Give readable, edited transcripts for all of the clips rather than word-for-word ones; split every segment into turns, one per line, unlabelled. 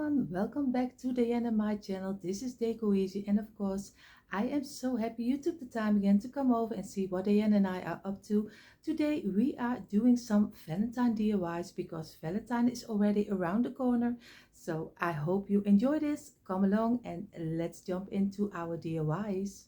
everyone, welcome back to Diane and my channel. This is Decoeasy, and of course I am so happy you took the time again to come over and see what Diane and I are up to. Today we are doing some Valentine DIYs because Valentine is already around the corner. So I hope you enjoy this. Come along and let's jump into our DIYs.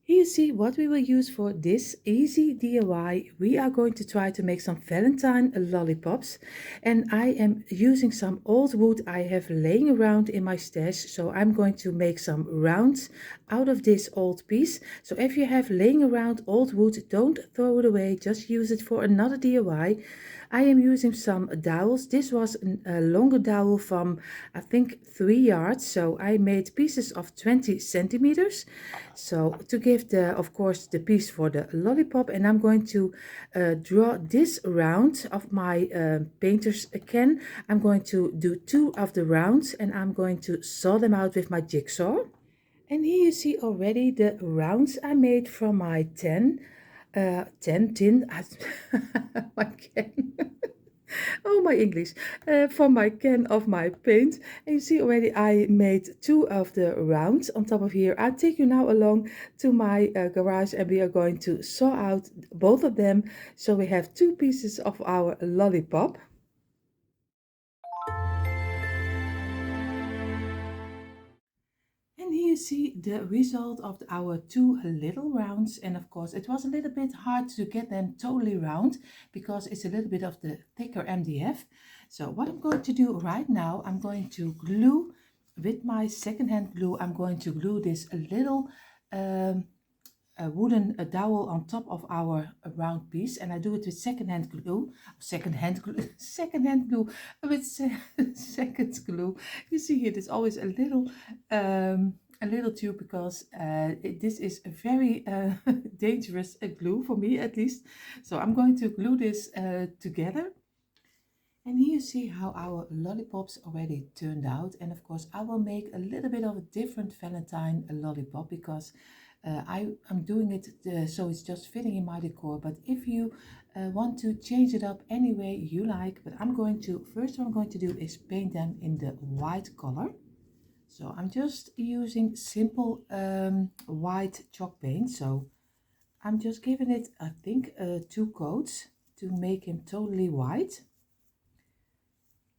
Here you see what we will use for this easy DIY. We are going to try to make some Valentine lollipops, and I am using some old wood I have laying around in my stash. So I'm going to make some rounds out of this old piece. So if you have laying around old wood, don't throw it away, just use it for another DIY. I am using some dowels. This was a longer dowel from I think 3 yards, so I made pieces of 20 centimeters. So to give the, of course, the piece for the lollipop, and I'm going to draw this round of my painter's can. I'm going to do 2 of the rounds, and I'm going to saw them out with my jigsaw. And here you see already the rounds I made from my 10 tin, my can. Oh, my English. From my can of my paint. And you see already I made 2 of the rounds on top of here. I'll take you now along to my garage, and we are going to saw out both of them. So we have 2 pieces of our lollipop. And here you see the result of our 2 little rounds. And of course, it was a little bit hard to get them totally round because it's a little bit of the thicker MDF. So what I'm going to do right now, I'm going to glue with my secondhand glue. I'm going to glue this little a wooden dowel on top of our round piece, and I do it with secondhand glue with second glue. You see here, there's always a little tube because this is a very dangerous glue for me at least. So I'm going to glue this together. And here you see how our lollipops already turned out. And of course, I will make a little bit of a different Valentine lollipop because I'm doing it so it's just fitting in my decor. But if you want to change it up any way you like, but first what I'm going to do is paint them in the white color. So I'm just using simple white chalk paint. So I'm just giving it, I think, 2 coats to make him totally white.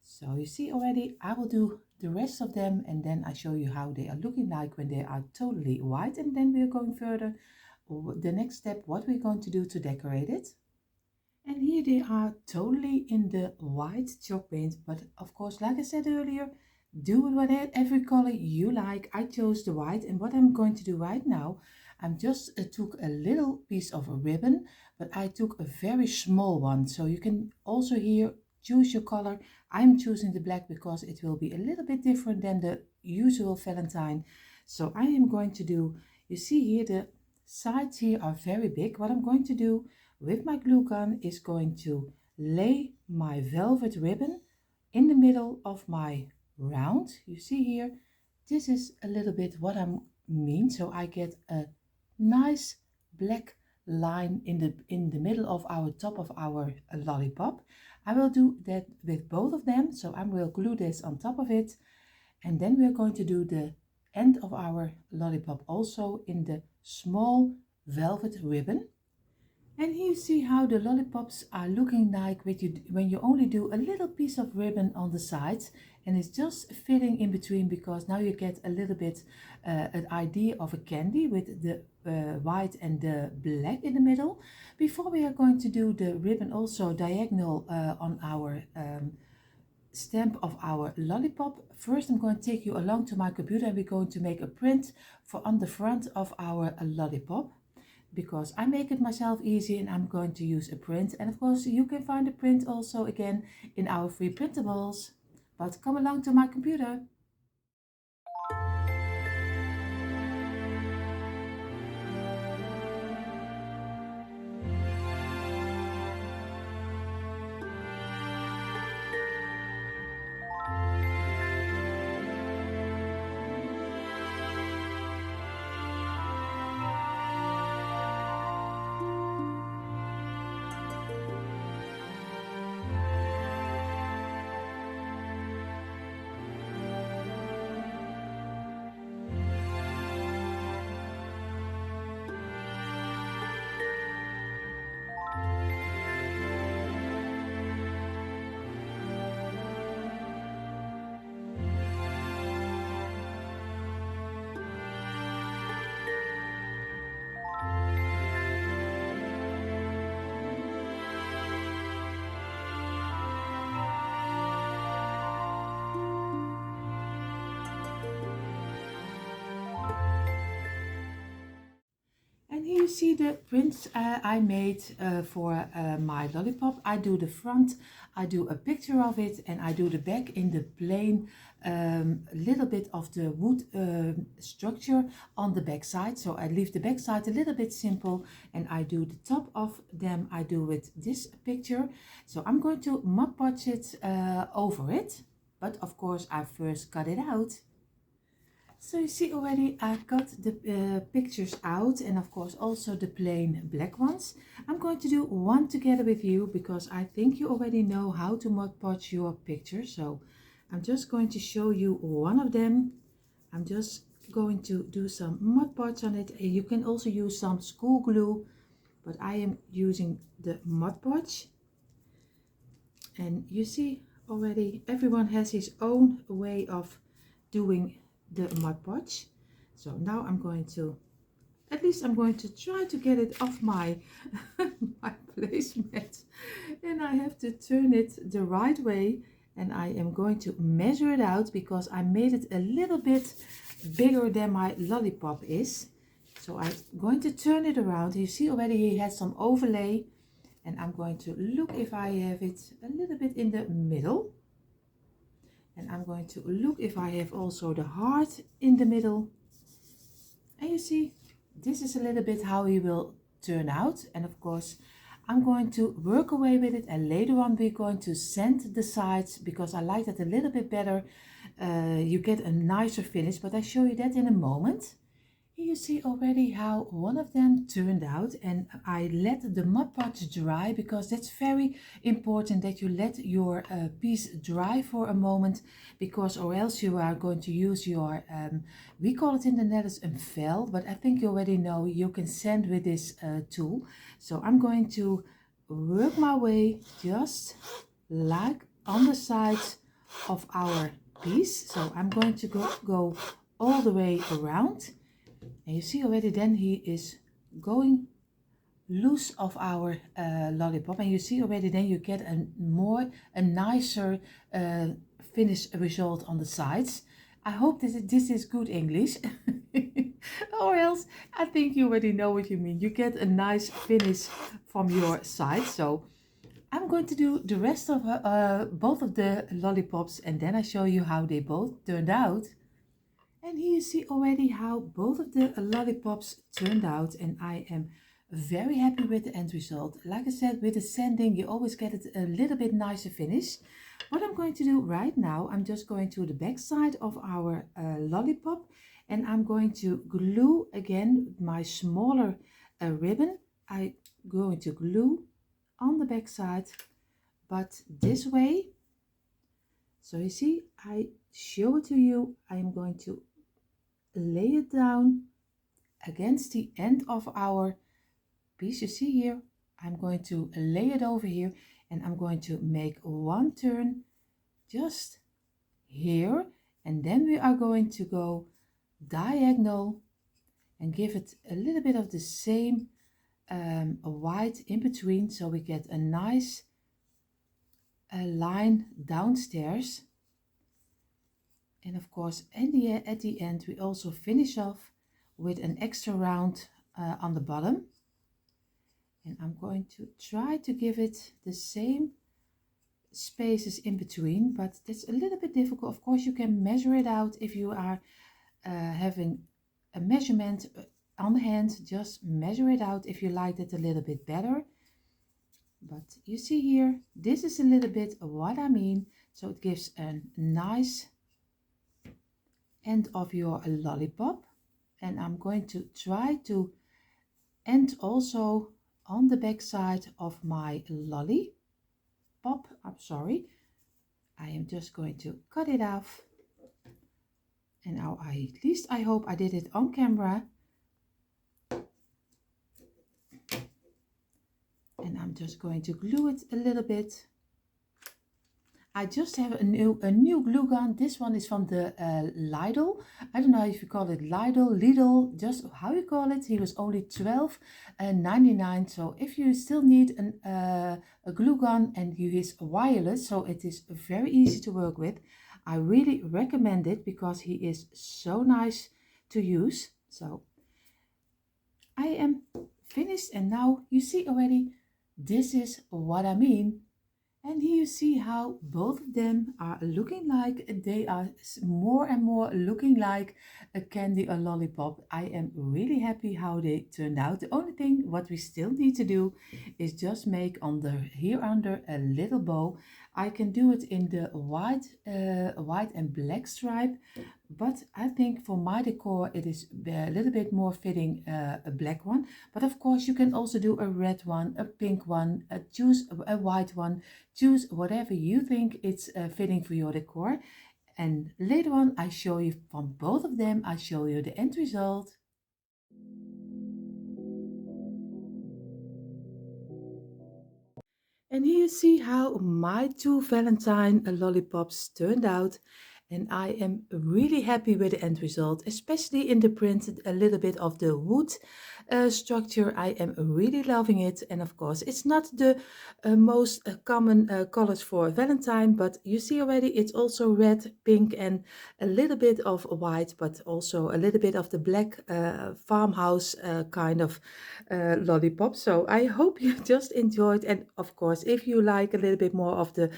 So you see already, I will do the rest of them, and then I show you how they are looking like when they are totally white, and then we are going further. The next step, what we're going to do to decorate it. And here they are totally in the white chalk paint, but of course, like I said earlier, do it with every color you like. I chose the white, and what I'm going to do right now, I'm just took a little piece of a ribbon, but I took a very small one, so you can also here choose your color. I'm choosing the black because it will be a little bit different than the usual Valentine. So I am going to do, you see here the sides here are very big. What I'm going to do with my glue gun is going to lay my velvet ribbon in the middle of my round. You see here, this is a little bit what I mean. So I get a nice black line in the middle of our top of our lollipop. I will do that with both of them. So I will glue this on top of it, and then we are going to do the end of our lollipop also in the small velvet ribbon. And here you see how the lollipops are looking like when you only do a little piece of ribbon on the sides, and it's just fitting in between because now you get a little bit an idea of a candy with the white and the black in the middle. Before we are going to do the ribbon also diagonal on our stamp of our lollipop, first I'm going to take you along to my computer, and we're going to make a print for on the front of our lollipop, because I make it myself easy and I'm going to use a print. And of course you can find a print also again in our free printables. But come along to my computer. see the prints I made for my lollipop. I do the front, I do a picture of it, and I do the back in the plain little bit of the wood structure on the back side. So I leave the back side a little bit simple, and I do the top of them, I do with this picture. So I'm going to Mod Podge it over it, but of course I first cut it out. So you see already I got the pictures out, and of course also the plain black ones. I'm going to do one together with you because I think you already know how to Mod Podge your picture. So I'm just going to show you one of them. I'm just going to do some Mod Podge on it. You can also use some school glue, but I am using the Mod Podge. And you see already everyone has his own way of doing the Mod Podge. So now I'm going to, at least I'm going to try to get it off my my placemat, and I have to turn it the right way, and I am going to measure it out because I made it a little bit bigger than my lollipop is. So I'm going to turn it around. You see already he has some overlay, and I'm going to look if I have it a little bit in the middle. And I'm going to look if I have also the heart in the middle. And you see, this is a little bit how he will turn out. And of course, I'm going to work away with it. And later on, we're going to sand the sides because I like that a little bit better. You get a nicer finish, but I'll show you that in a moment. Here you see already how one of them turned out, and I let the Mod Podge dry because that's very important that you let your piece dry for a moment, because or else you are going to use your, we call it in the Netherlands a vel, but I think you already know you can sand with this tool. So I'm going to work my way just like on the sides of our piece. So I'm going to go all the way around. And you see already then he is going loose of our lollipop, and you see already then you get a nicer finish result on the sides. I hope that this is good English, or else I think you already know what you mean. You get a nice finish from your side. So I'm going to do the rest of both of the lollipops, and then I show you how they both turned out. And here you see already how both of the lollipops turned out, and I am very happy with the end result. Like I said, with the sanding you always get it a little bit nicer finish. What I'm going to do right now, I'm just going to the back side of our lollipop, and I'm going to glue again my smaller ribbon. I'm going to glue on the back side, but this way. So you see, I show it to you. I am going to lay it down against the end of our piece. You see here, I'm going to lay it over here, and I'm going to make one turn just here, and then we are going to go diagonal and give it a little bit of the same white in between, so we get a nice line downstairs. And of course at the end we also finish off with an extra round on the bottom, and I'm going to try to give it the same spaces in between, but that's a little bit difficult. Of course you can measure it out if you are having a measurement on the hand. Just measure it out if you like it a little bit better. But you see here, this is a little bit what I mean. So it gives a nice end of your lollipop, and I'm going to try to end also on the back side of my lollipop. I'm sorry, I am just going to cut it off, and now at least I hope I did it on camera. And I'm just going to glue it a little bit. I just have a new glue gun. This one is from the Lidl. I don't know if you call it Lidl, just how you call it. He was only $12.99. So if you still need a glue gun, and he is wireless, so it is very easy to work with, I really recommend it because he is so nice to use. So I am finished, and now you see already this is what I mean. And here you see how both of them are looking like they are more and more looking like a candy or lollipop. I am really happy how they turned out. The only thing what we still need to do is just make here under a little bow. I can do it in the white and black stripe, but I think for my decor it is a little bit more fitting a black one. But of course you can also do a red one, a pink one, choose a white one. Choose whatever you think it's fitting for your decor. And later on, I show you from both of them, I show you the end result. And here you see how my two Valentine lollipops turned out. And I am really happy with the end result, especially in the print, a little bit of the wood structure. I am really loving it. And of course, it's not the most common colors for Valentine, but you see already it's also red, pink, and a little bit of white, but also a little bit of the black farmhouse kind of lollipop. So I hope you just enjoyed. And of course, if you like a little bit more of the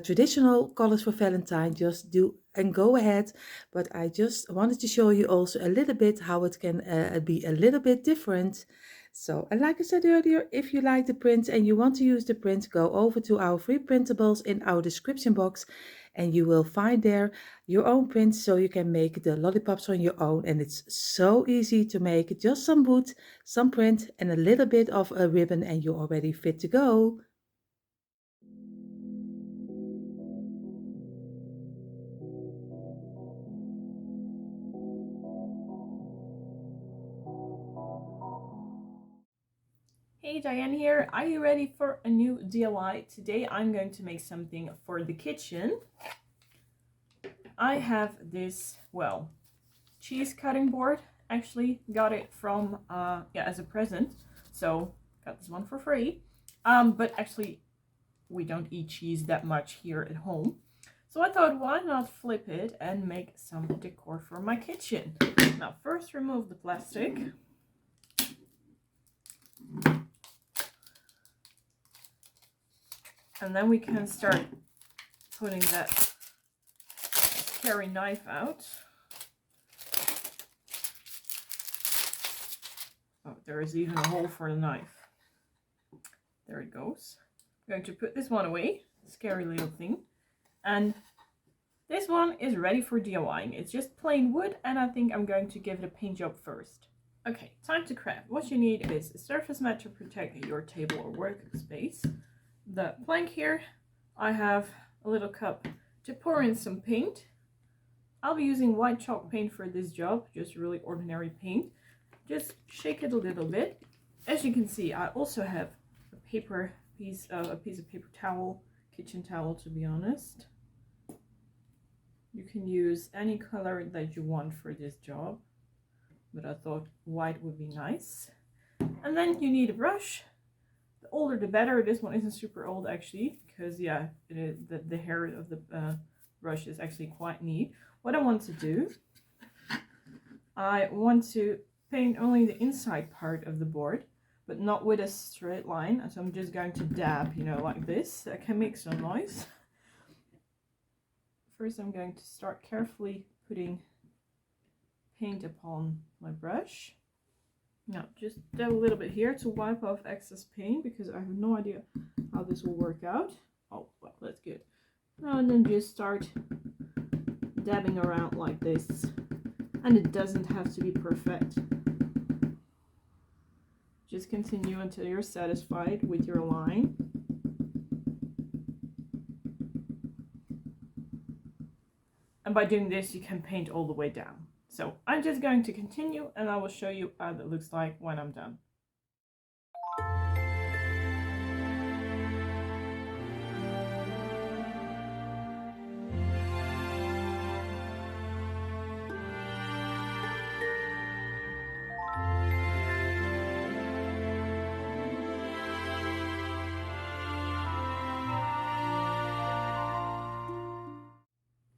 traditional colors for Valentine, just do and go ahead. But I just wanted to show you also a little bit how it can be a little bit different. So, and like I said earlier, if you like the print and you want to use the print, go over to our free printables in our description box and you will find there your own prints so you can make the lollipops on your own. And it's so easy to make, just some wood, some print and a little bit of a ribbon and you're already fit to go.
Hey, Diane here. Are you ready for a new DIY? Today I'm going to make something for the kitchen. I have this, well, cheese cutting board. Actually got it from, as a present. So got this one for free. But actually we don't eat cheese that much here at home. So I thought, why not flip it and make some decor for my kitchen? Now first remove the plastic. And then we can start putting that scary knife out. Oh, there is even a hole for the knife. There it goes. I'm going to put this one away, scary little thing. And this one is ready for DIYing. It's just plain wood, and I think I'm going to give it a paint job first. Okay, time to craft. What you need is a surface mat to protect your table or workspace. The plank here, I have a little cup to pour in some paint. I'll be using white chalk paint for this job, just really ordinary paint. Just shake it a little bit. As you can see, I also have a piece of paper towel, kitchen towel to be honest. You can use any color that you want for this job, but I thought white would be nice. And then you need a brush. The older the better. This one isn't super old actually, because yeah, the hair of the brush is actually quite neat. What I want to do, I want to paint only the inside part of the board, but not with a straight line. So I'm just going to dab, you know, like this. That can make some noise. First I'm going to start carefully putting paint upon my brush. Now just dab a little bit here to wipe off excess paint, because I have no idea how this will work out. Oh, well, that's good. And then just start dabbing around like this. And it doesn't have to be perfect. Just continue until you're satisfied with your line. And by doing this, you can paint all the way down. So I'm just going to continue and I will show you how it looks like when I'm done.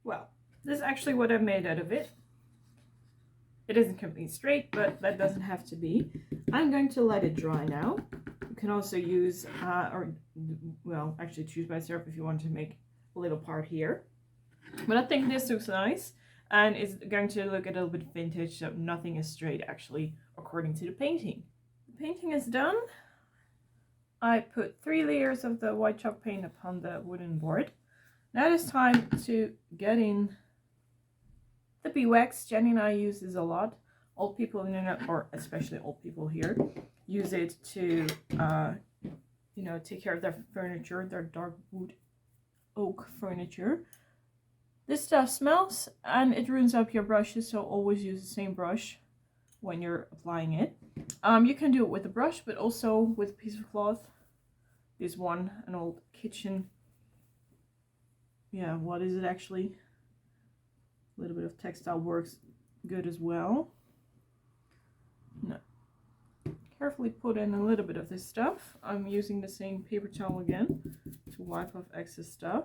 Well, this is actually what I made out of it. It isn't completely straight, but that doesn't have to be. I'm going to let it dry now. You can also use, well, actually choose by yourself if you want to make a little part here. But I think this looks nice, and it's going to look a little bit vintage, so nothing is straight actually, according to the painting. The painting is done. I put 3 layers of the white chalk paint upon the wooden board. Now it is time to get in the beeswax. Jenny and I use this a lot. Old people in the, or especially old people here, use it to, you know, take care of their furniture, their dark wood oak furniture. This stuff smells and it ruins up your brushes, so always use the same brush when you're applying it. You can do it with a brush, but also with a piece of cloth. This one, an old kitchen. Yeah, what is it actually? A little bit of textile works good as well. No. Carefully put in a little bit of this stuff. I'm using the same paper towel again to wipe off excess stuff.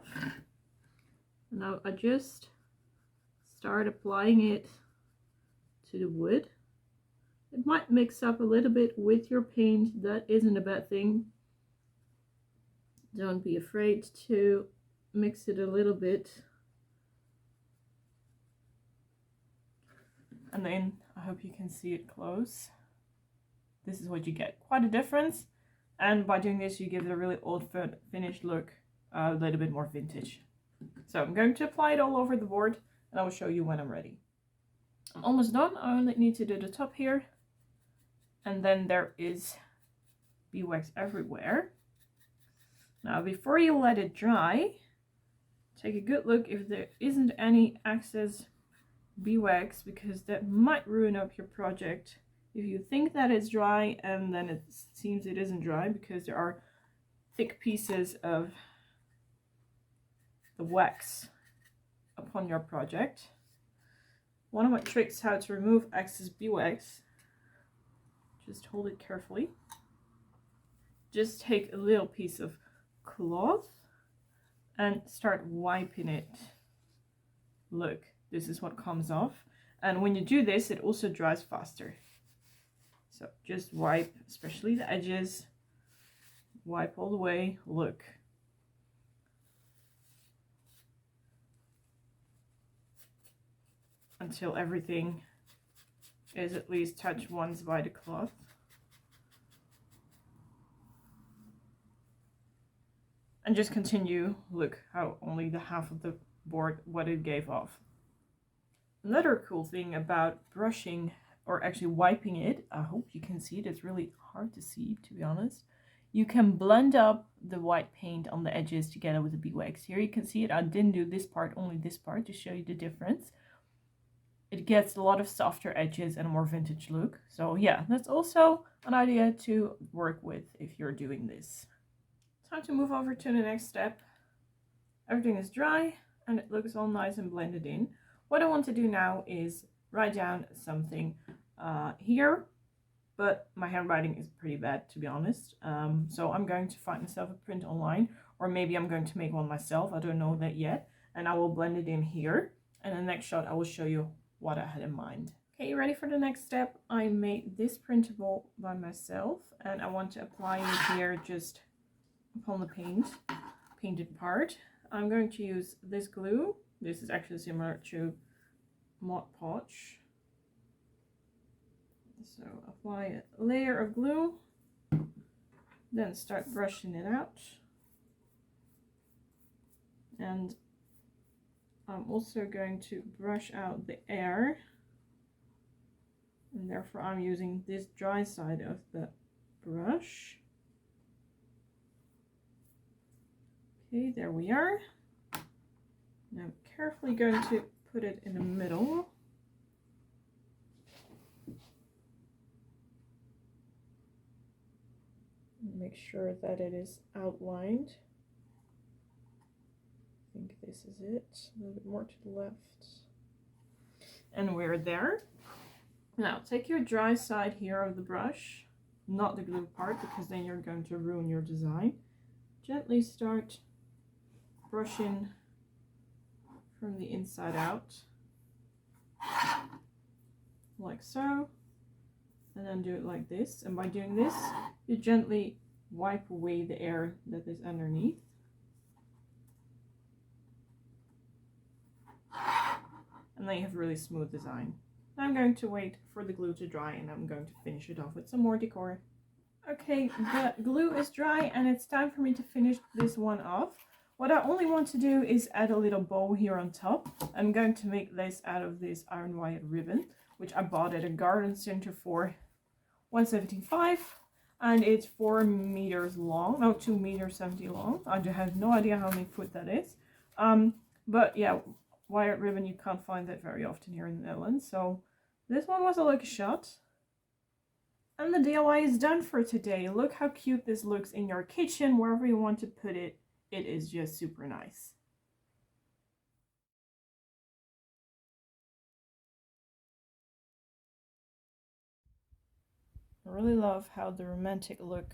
Now I just start applying it to the wood. It might mix up a little bit with your paint. That isn't a bad thing. Don't be afraid to mix it a little bit. And then I hope you can see it close. This is what you get. Quite a difference. And by doing this, you give it a really old finished look, a little bit more vintage. So I'm going to apply it all over the board, and I will show you when I'm ready. I'm almost done. I only need to do the top here. And then there is beeswax everywhere. Now, before you let it dry, take a good look if there isn't any excess beeswax, because that might ruin up your project. If you think that it's dry and then it seems it isn't dry because there are thick pieces of the wax upon your project. One of my tricks how to remove excess beeswax, just hold it carefully. Just take a little piece of cloth and start wiping it. Look, this is what comes off. And when you do this, it also dries faster. So just wipe, especially the edges. Wipe all the way. Look. Until everything is at least touched once by the cloth. And just continue. Look how only the half of the board, what it gave off. Another cool thing about brushing, or actually wiping it, I hope you can see it, it's really hard to see, to be honest. You can blend up the white paint on the edges together with the beeswax. Here you can see it. I didn't do this part, only this part, to show you the difference. It gets a lot of softer edges and a more vintage look. So yeah, that's also an idea to work with if you're doing this. Time to move over to the next step. Everything is dry and it looks all nice and blended in. What I want to do now is write down something here, but my handwriting is pretty bad, to be honest. So I'm going to find myself a print online, or maybe I'm going to make one myself. I don't know that yet. And I will blend it in here. And the next shot, I will show you what I had in mind. Okay, you ready for the next step? I made this printable by myself, and I want to apply it here just upon the painted part. I'm going to use this glue. This is actually similar to Mod Podge. So apply a layer of glue, then start brushing it out. And I'm also going to brush out the air, and therefore I'm using this dry side of the brush. Okay, there we are. Now I'm carefully going to put it in the middle. Make sure that it is outlined. I think this is it. A little bit more to the left. And we're there. Now take your dry side here of the brush, not the glue part, because then you're going to ruin your design. Gently start brushing from the inside out, like so, and then do it like this. And by doing this, you gently wipe away the air that is underneath. And then you have a really smooth design. Now I'm going to wait for the glue to dry, and I'm going to finish it off with some more decor. Okay, the glue is dry and it's time for me to finish this one off. What I only want to do is add a little bow here on top. I'm going to make this out of this iron wire ribbon, which I bought at a garden center for $1.75, and it's 4 meters long, no, 2 meters 70 long. I have no idea how many foot that is. But yeah, wired ribbon, you can't find that very often here in the Netherlands. So this one was a lucky shot. And the DIY is done for today. Look how cute this looks in your kitchen, wherever you want to put it. It is just super nice. I really love how the romantic look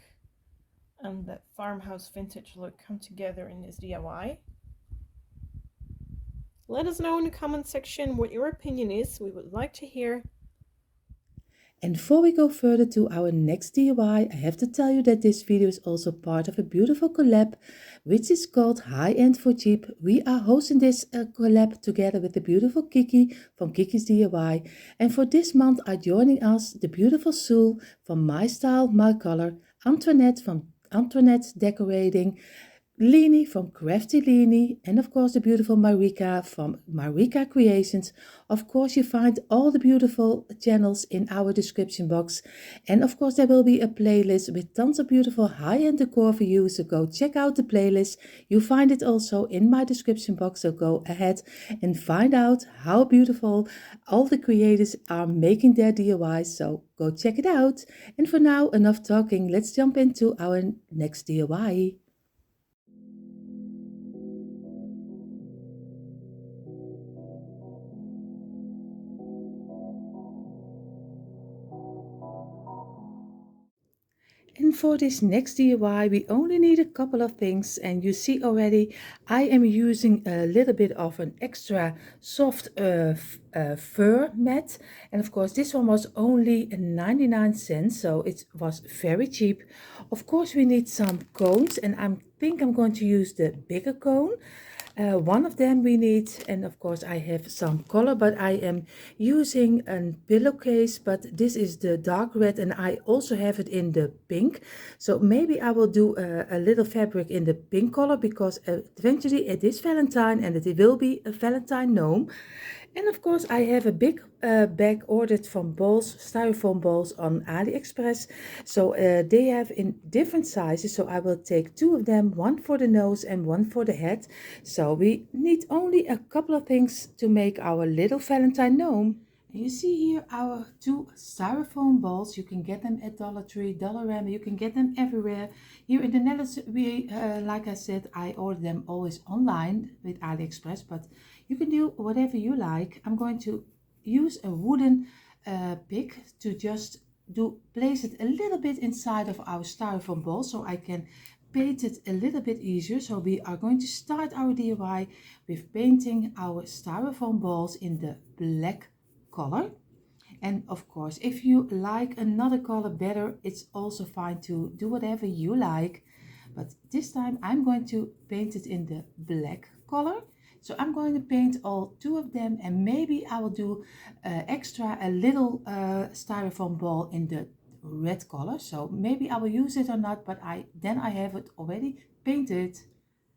and that farmhouse vintage look come together in this DIY. Let us know in the comment section what your opinion is. We would like to hear.
And before we go further to our next DIY, I have to tell you that this video is also part of a beautiful collab, which is called High End for Cheap. We are hosting this collab together with the beautiful Kiki from Kiki's DIY. And for this month are joining us the beautiful Sule from My Style, My Color, Antonette from Antonette Decorating, Leeny from Crafty Leeny, and of course the beautiful Marika from Marika Creations. Of course you find all the beautiful channels in our description box, and of course there will be a playlist with tons of beautiful high-end decor for you, so go check out the playlist. You find it also in my description box, so go ahead and find out how beautiful all the creators are making their DIYs, so go check it out. And for now, enough talking, let's jump into our next DIY. And for this next DIY, we only need a couple of things, and you see already I am using a little bit of an extra soft fur mat, and of course this one was only 99 cents, so it was very cheap. Of course we need some cones, and I think I'm going to use the bigger cone. One of them we need, and of course I have some color, but I am using a pillowcase, but this is the dark red and I also have it in the pink. So maybe I will do a little fabric in the pink color, because eventually it is Valentine and it will be a Valentine gnome. And of course I have a big bag ordered from balls, styrofoam balls on AliExpress. So they have in different sizes. So I will take 2 of them, one for the nose and one for the head. So we need only a couple of things to make our little Valentine gnome. You see here our 2 styrofoam balls. You can get them at Dollar Tree, Dollarama. You can get them everywhere. Here in the Netherlands, we, like I said, I order them always online with AliExpress, but you can do whatever you like. I'm going to use a wooden pick to just place it a little bit inside of our styrofoam ball, so I can paint it a little bit easier. So we are going to start our DIY with painting our styrofoam balls in the black color. And of course, if you like another color better, it's also fine to do whatever you like, but this time I'm going to paint it in the black color. So I'm going to paint all 2 of them, and maybe I will do a little styrofoam ball in the red color. So maybe I will use it or not, but then I have it already painted.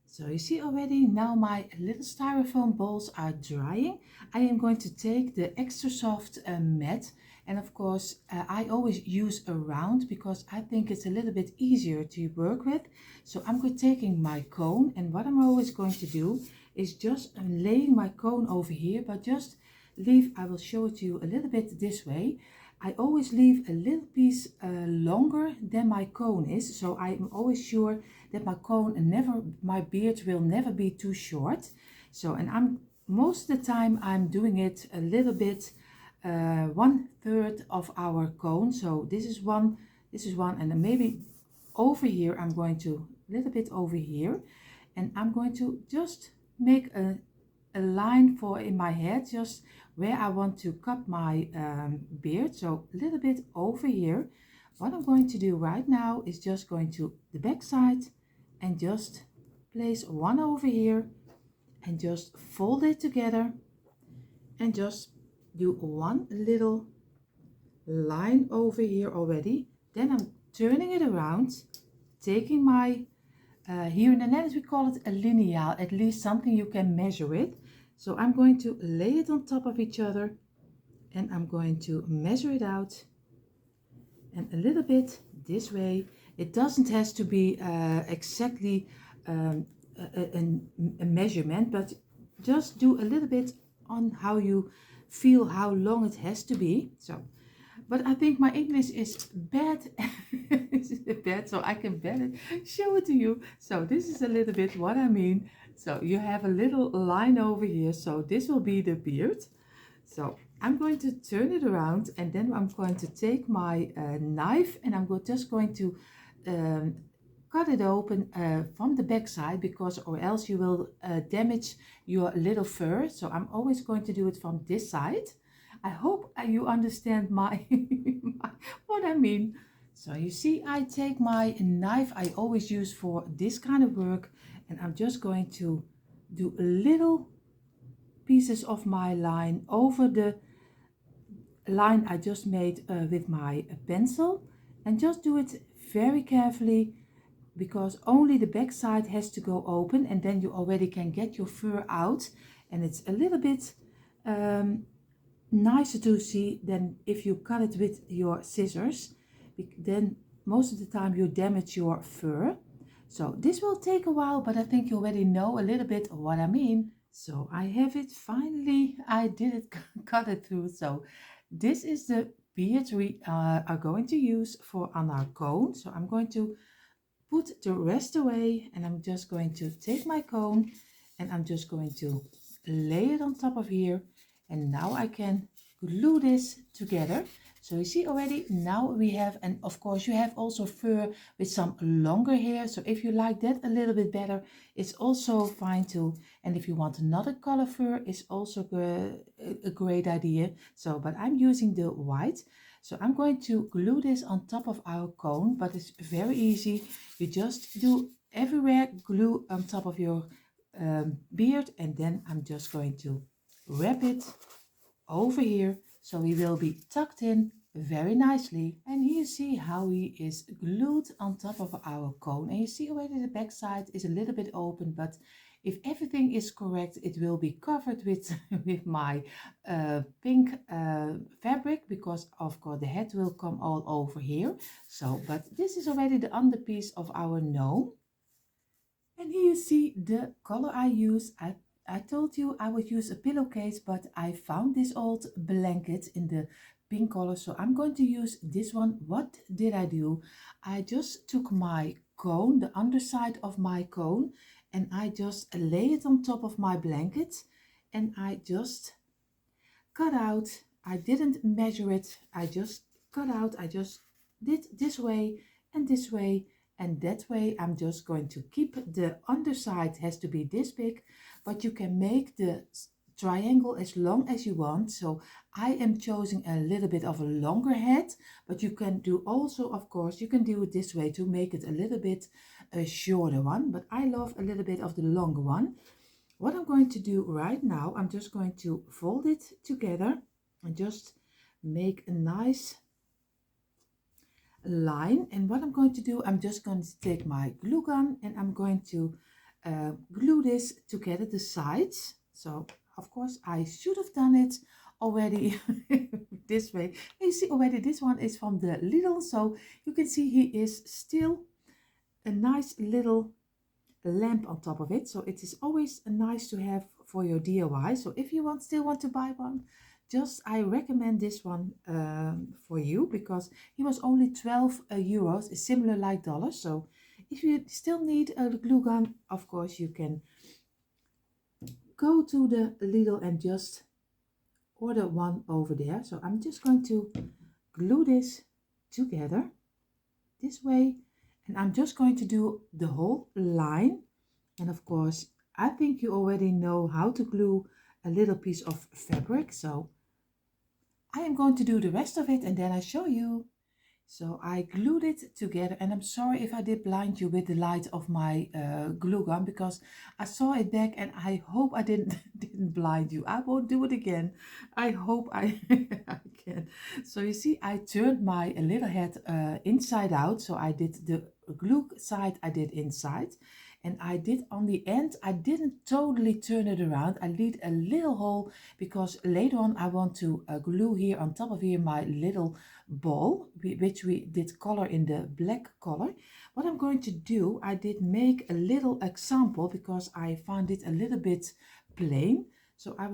So you see already now my little styrofoam balls are drying. I am going to take the extra soft mat, and of course I always use a round because I think it's a little bit easier to work with. So I'm taking my cone, and what I'm always going to do is just laying my cone over here, but just leave, I will show it to you a little bit this way. I always leave a little piece longer than my cone is, so I'm always sure that my beard will never be too short. So, and most of the time I'm doing it a little bit 1/3 of our cone. So this is one, and then maybe over here a little bit over here, and I'm going to just make a a line for in my head, just where I want to cut my beard, so a little bit over here. What I'm going to do right now is just going to the back side and just place one over here and just fold it together and just do one little line over here already. Then I'm turning it around, taking my here in the Netherlands we call it a lineal, at least something you can measure with. So I'm going to lay it on top of each other and I'm going to measure it out, and a little bit this way. It doesn't have to be exactly a measurement, but just do a little bit on how you feel how long it has to be. So, but I think my English is bad, bad, so I can better show it to you. So this is a little bit what I mean. So you have a little line over here, so this will be the beard. So I'm going to turn it around, and then I'm going to take my knife and I'm just going to cut it open from the back side, because or else you will damage your little fur. So I'm always going to do it from this side. I hope you understand my, what I mean. So you see, I take my knife I always use for this kind of work, and I'm just going to do little pieces of my line over the line I just made with my pencil, and just do it very carefully, because only the back side has to go open, and then you already can get your fur out, and it's a little bit nicer to see than if you cut it with your scissors. Then most of the time you damage your fur. So this will take a while, but I think you already know a little bit of what I mean. So I have it finally, I did it, cut it through. So this is the bead we are going to use for on our cone. So I'm going to put the rest away, and I'm just going to take my cone and I'm just going to lay it on top of here, and now I can glue this together. So you see already now we have, and of course you have also fur with some longer hair, so if you like that a little bit better, it's also fine too. And if you want another color fur, it's also a great idea. So but I'm using the white. So I'm going to glue this on top of our cone, but it's very easy. You just do everywhere glue on top of your beard, and then I'm just going to wrap it over here, so he will be tucked in very nicely. And here you see how he is glued on top of our cone, and you see already the back side is a little bit open, but if everything is correct, it will be covered with with my pink fabric, because of course the head will come all over here. So but this is already the underpiece of our gnome. And here you see the color I use. I told you I would use a pillowcase, but I found this old blanket in the pink color, so I'm going to use this one. What did I do? I just took my cone, the underside of my cone, and I just lay it on top of my blanket, and I just cut out. I didn't measure it. I just cut out. I just did this way and this way and that way. I'm just going to keep the underside, has to be this big, but you can make the triangle as long as you want. So I am choosing a little bit of a longer head, but you can do also, of course, you can do it this way to make it a little bit a shorter one, but I love a little bit of the longer one. What I'm going to do right now, I'm just going to fold it together and just make a nice line. And what I'm going to do, I'm just going to take my glue gun and I'm going to glue this together, the sides. So of course I should have done it already this way. And you see already this one is from the Lidl, so you can see he is still a nice little lamp on top of it. So it is always nice to have for your DIY. So if you still want to buy one, just I recommend this one for you, because he was only 12 euros. It's similar like dollars. So if you still need a glue gun, of course you can go to the Lidl and just order one over there. So I'm just going to glue this together this way, and I'm just going to do the whole line. And of course I think you already know how to glue a little piece of fabric, so I am going to do the rest of it and then I show you. So I glued it together, and I'm sorry if I did blind you with the light of my glue gun, because I saw it back and I hope I didn't didn't blind you. I won't do it again. I hope I, I can. So you see, I turned my little head inside out. So I did the glue side, I did inside. And I did on the end, I didn't totally turn it around. I leave a little hole because later on I want to glue here on top of here my little ball, which we did color in the black color. What I'm going to do, I did make a little example because I found it a little bit plain. So I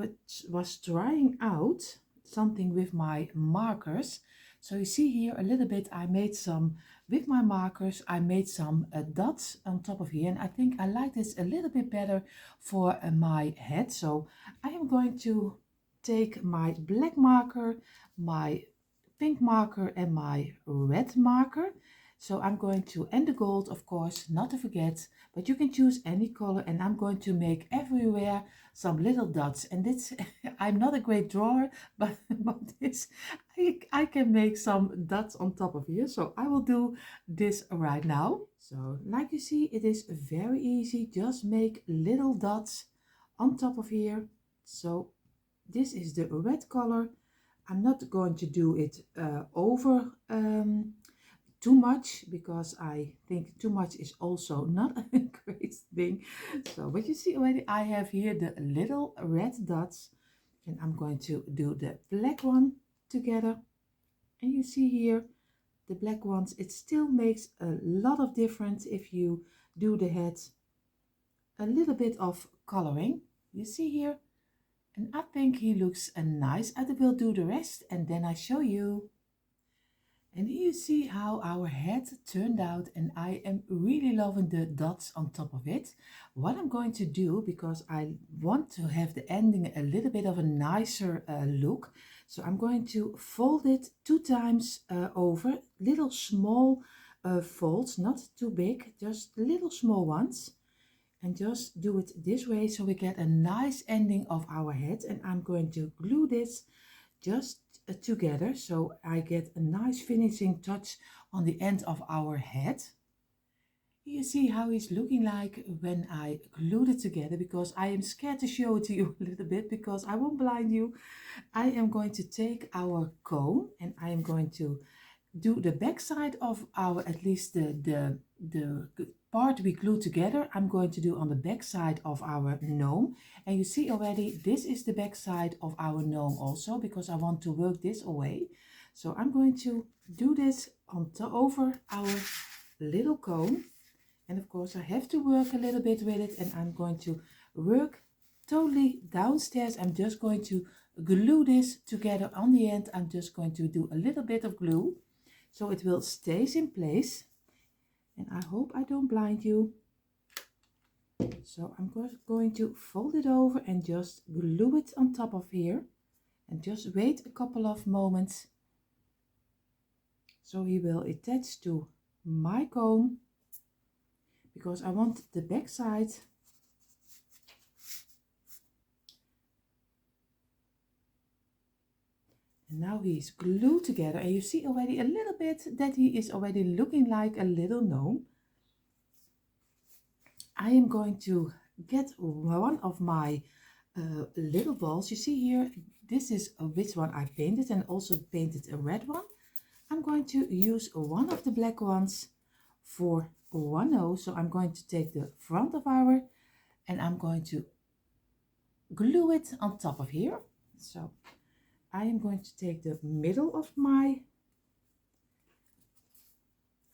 was trying out something with my markers. So you see here a little bit, I made some, with my markers, I made some dots on top of here. And I think I like this a little bit better for my head. So I am going to take my black marker, my pink marker and my red marker. So I'm going to, and the gold of course, not to forget, but you can choose any color, and I'm going to make everywhere some little dots. And this, I'm not a great drawer, but this, I can make some dots on top of here. So I will do this right now. So like you see, it is very easy. Just make little dots on top of here. So this is the red color. I'm not going to do it over too much, because I think too much is also not a great thing. So, but you see already, I have here the little red dots, and I'm going to do the black one together. And you see here the black ones, it still makes a lot of difference if you do the head a little bit of coloring. You see here, and I think he looks nice. I will do the rest and then I show you. And here you see how our head turned out, and I am really loving the dots on top of it. What I'm going to do, because I want to have the ending a little bit of a nicer look, so I'm going to fold it 2 times over, little small folds, not too big, just little small ones. And just do it this way so we get a nice ending of our head. And I'm going to glue this just together so I get a nice finishing touch on the end of our head. You see how he's looking like when I glued it together, because I am scared to show it to you a little bit because I won't blind you. I am going to take our comb and I am going to do the back side of our, at least the part we glued together, I'm going to do on the back side of our gnome. And you see already, this is the back side of our gnome also, because I want to work this away. So I'm going to do this on over our little cone. And of course I have to work a little bit with it, and I'm going to work totally downstairs. I'm just going to glue this together on the end. I'm just going to do a little bit of glue so it will stays in place. And I hope I don't blind you. So I'm going to fold it over and just glue it on top of here, and just wait a couple of moments so he will attach to my cone, because I want the back side and now he's glued together, and you see already a little bit that he is already looking like a little gnome. I am going to get one of my little balls. You see here, this is which one I painted, and also painted a red one. I'm going to use one of the black ones for one nose. So I'm going to take the front of our, and I'm going to glue it on top of here. So I am going to take the middle of my,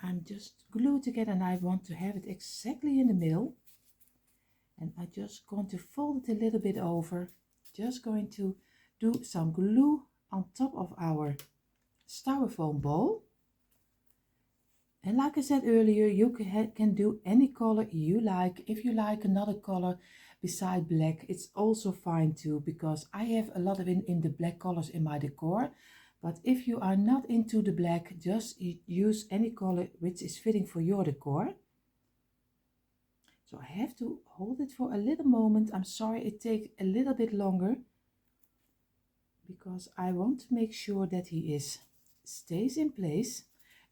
I'm just glue together, and I want to have it exactly in the middle. And I just going to fold it a little bit over, just going to do some glue on top of our styrofoam ball. And like I said earlier, you can do any color you like. If you like another color beside black, it's also fine too, because I have a lot of in the black colors in my decor. But if you are not into the black, just use any color which is fitting for your decor. So I have to hold it for a little moment. I'm sorry it takes a little bit longer because I want to make sure that he stays in place.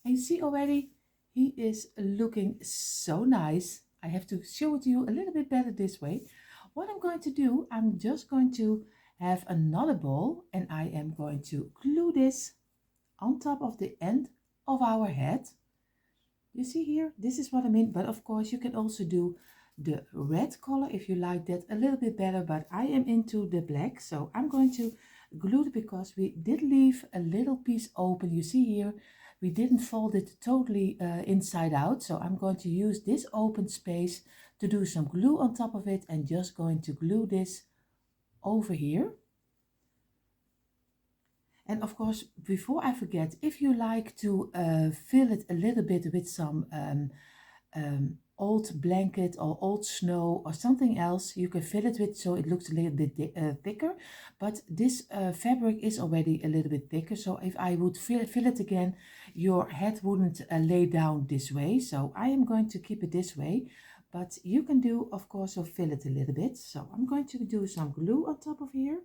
And you see already he is looking so nice. I have to show it to you a little bit better this way. What I'm going to do, I'm just going to have another ball and I am going to glue this on top of the end of our head. You see here, this is what I mean, but of course you can also do the red color if you like that a little bit better, but I am into the black, so I'm going to glue it because we did leave a little piece open. You see here, we didn't fold it totally inside out, so I'm going to use this open space to do some glue on top of it and just going to glue this over here. And of course, before I forget, if you like to fill it a little bit with some old blanket or old snow or something else, you can fill it with so it looks a little bit thicker. But this fabric is already a little bit thicker, so if I would fill it again, your head wouldn't lay down this way. So I am going to keep it this way, but you can do, of course, so fill it a little bit. So I'm going to do some glue on top of here.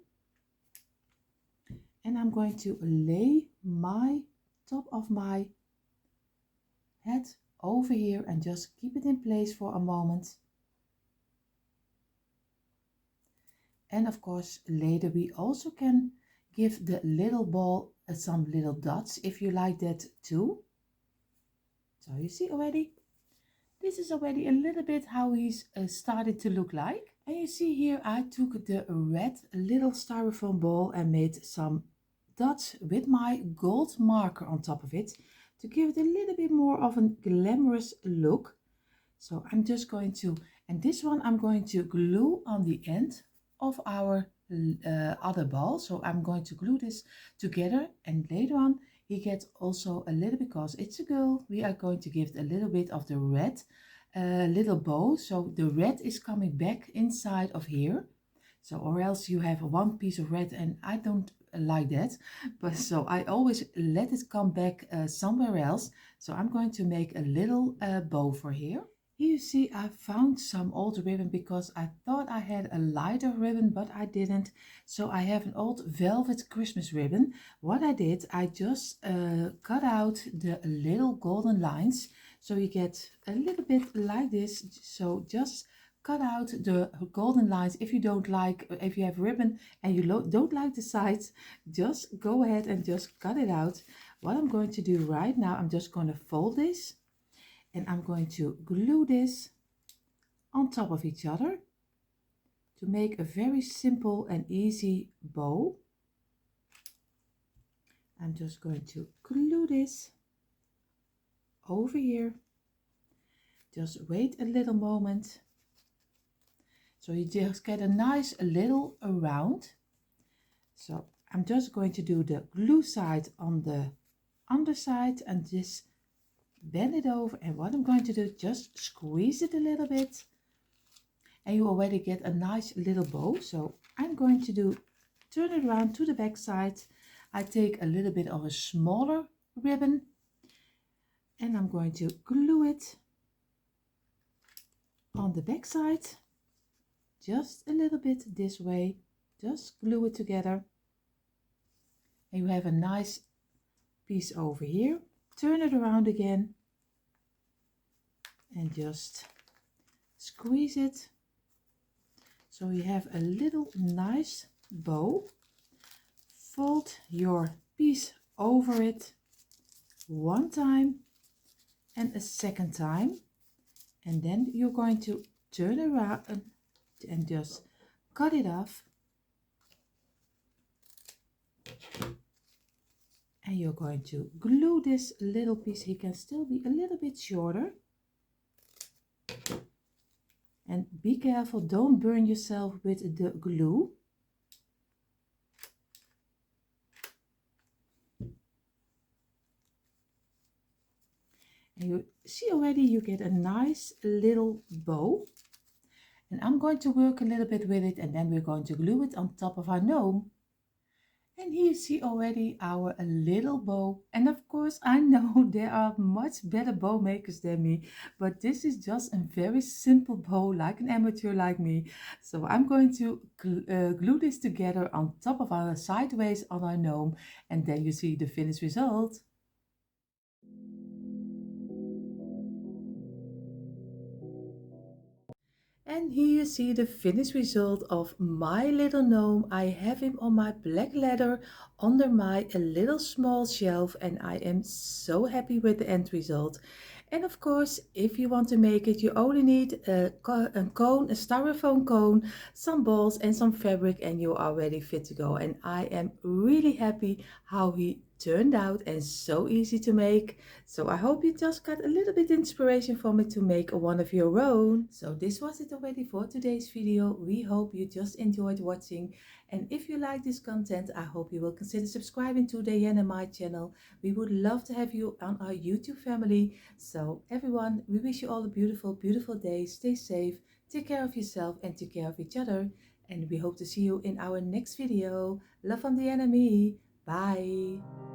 And I'm going to lay my top of my head over here and just keep it in place for a moment. And of course, later we also can give the little ball some little dots if you like that too. So you see already, this is already a little bit how he's started to look like. And you see here, I took the red little styrofoam ball and made some dots with my gold marker on top of it to give it a little bit more of a glamorous look. So I'm just going to, and this one I'm going to glue on the end of our other ball. So I'm going to glue this together, and later on he gets also a little, because it's a girl, we are going to give it a little bit of the red little bow. So the red is coming back inside of here. So, or else you have one piece of red, and I don't like that, but so I always let it come back somewhere else. So I'm going to make a little bow for here. Here you see I found some old ribbon because I thought I had a lighter ribbon, but I didn't. So I have an old velvet Christmas ribbon. What I did, I just cut out the little golden lines, so you get a little bit like this. So just cut out the golden lines. If you don't like, if you have ribbon and you don't like the sides, just go ahead and just cut it out. What I'm going to do right now, I'm just going to fold this and I'm going to glue this on top of each other to make a very simple and easy bow. I'm just going to glue this over here. Just wait a little moment. So you just get a nice little round. So I'm just going to do the glue side on the underside and just bend it over. And what I'm going to do, just squeeze it a little bit. And you already get a nice little bow. So I'm going to do, turn it around to the back side. I take a little bit of a smaller ribbon and I'm going to glue it on the back side. Just a little bit this way, just glue it together. And you have a nice piece over here. Turn it around again and just squeeze it. So you have a little nice bow. Fold your piece over it one time and a second time. And then you're going to turn around and just cut it off, and you're going to glue this little piece. He can still be a little bit shorter, and be careful, don't burn yourself with the glue. And you see already you get a nice little bow. And I'm going to work a little bit with it and then we're going to glue it on top of our gnome. And here you see already our little bow. And of course, I know there are much better bow makers than me, but this is just a very simple bow, like an amateur like me. So I'm going to glue this together on top of our sideways on our gnome, and then you see the finished result. And here you see the finished result of my little gnome. I have him on my black leather under my little small shelf, and I am so happy with the end result. And of course, if you want to make it, you only need a cone, a styrofoam cone, some balls and some fabric, and you are ready fit to go. And I am really happy how he turned out and so easy to make. So I hope you just got a little bit inspiration from it to make one of your own. So this was it already for today's video. We hope you just enjoyed watching. And if you like this content, I hope you will consider subscribing to Dyanne and my channel. We would love to have you on our YouTube family. So everyone, we wish you all a beautiful, beautiful day. Stay safe, take care of yourself and take care of each other. And we hope to see you in our next video. Love from Dyanne and me. Bye.